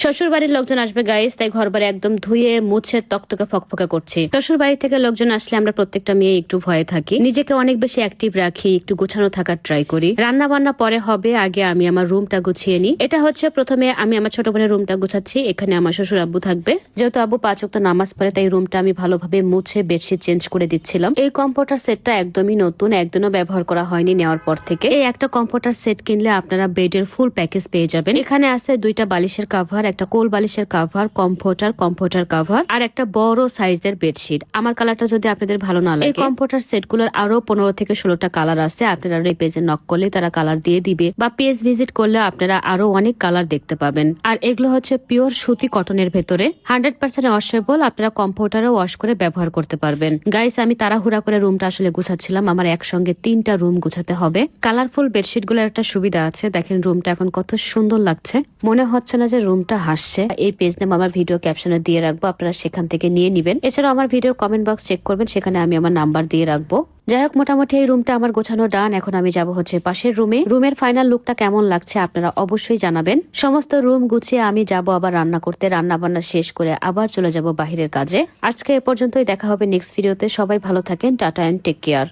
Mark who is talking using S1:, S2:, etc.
S1: শ্বশুর বাড়ির লোকজন আসবে গাইস, তাই ঘর বাড়ি একদম ধুয়ে মুছে তকতকে ফকফকে করছি। শ্বশুর বাড়ি থেকে লোকজন আসলে আমরা প্রত্যেকটা মেয়ে একটু ভয়ে থাকি, নিজেকে অনেক বেশি অ্যাক্টিভ রাখি, একটু গোছানো থাকার ট্রাই করি। রান্না বান্না পরে হবে, আগে আমি আমার রুমটা গুছিয়ে নিই। এটা হচ্ছে প্রথমে আমি আমার ছোট বোনের রুমটা গুছাচ্ছি। এখানে আমার শ্বশুর আব্বু থাকবে, যেহেতু আব্বু 5 ওয়াক্ত নামাজ পড়ে, তাই রুমটা আমি ভালোভাবে মুছে বেডশিট চেঞ্জ করে দিচ্ছিলাম। এই কম্পিউটার সেটটা একদমই নতুন, একদিনও ব্যবহার করা হয়নি নেওয়ার পর থেকে। এই একটা কম্পিউটার সেট কিনলে আপনারা বেডের ফুল প্যাকেজ পেয়ে যাবেন। এখানে আছে 2টা বালিশের কাভার, একটা কোল বালিশের কাভার, কম্পিউটার কাভার আর একটা বড় সাইজের বেডশিট। আমার কালারটা যদি আপনাদের ভালো না লাগে, এই কম্পিউটার সেটগুলোর আরো 15 থেকে 16টা কালার আছে। আপনারা এই পেজে নক করলে তারা কালার দিয়ে দিবে, বা পেজ ভিজিট করলে আপনারা আরো অনেক কালার দেখতে পাবেন। আর এগুলো হচ্ছে পিওর সুতি কটনের ভেতরে, 100% ওয়াশেবল। আপনারা কম্পিউটারে ওয়াশ করে ব্যবহার করতে পারবেন। গাইস, আমি তাড়াহুড়া করে রুমটা আসলে গুছাচ্ছিলাম, আমার একসঙ্গে 3টা রুম গুছাতে হবে। কালারফুল বেডশিট গুলোর একটা সুবিধা আছে, দেখেন রুমটা এখন কত সুন্দর লাগছে, মনে হচ্ছে না যে রুমটা হাসছে। এই পেজ নেম আমার ভিডিও ক্যাপশনে দিয়ে রাখবো, আপনারা সেখান থেকে নিয়ে নিবেন। এছাড়াও আমার ভিডিওর কমেন্ট বক্স চেক করবেন, সেখানে আমি আমার নাম্বার দিয়ে রাখবো। যাই হোক, মোটামুটি এই রুমটা আমার গোছানো ডান। এখন আমি যাব হচ্ছে পাশের রুমে। রুমের ফাইনাল লুকটা কেমন লাগছে আপনারা অবশ্যই জানাবেন। সমস্ত রুম গুছিয়ে আমি যাব আবার রান্না করতে। রান্না বান্না শেষ করে আবার চলে যাব বাহিরের কাজে। আজকে এ পর্যন্তই, দেখা হবে নেক্সট ভিডিওতে। সবাই ভালো থাকেন, টাটা এন্ড টেক কেয়ার।